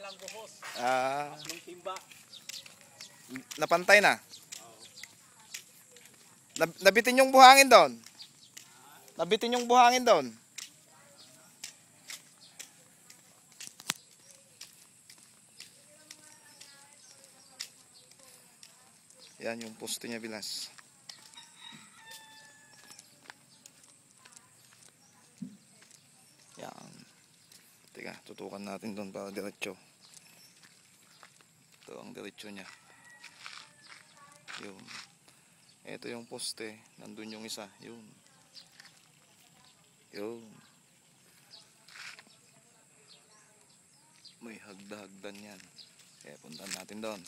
ang buhos. Ah, Tatlong timba. napantay na. Nabitin yung buhangin doon. Nabitin yung buhangin doon. Yan yung poste niya, Bilas. Yan. Teka, tutukan natin doon para diretso. Ito ang diretso niya. Yun. Ito yung poste. Nandun yung isa. Yun. Yun. May hagda-hagdan yan. Kaya puntan natin doon.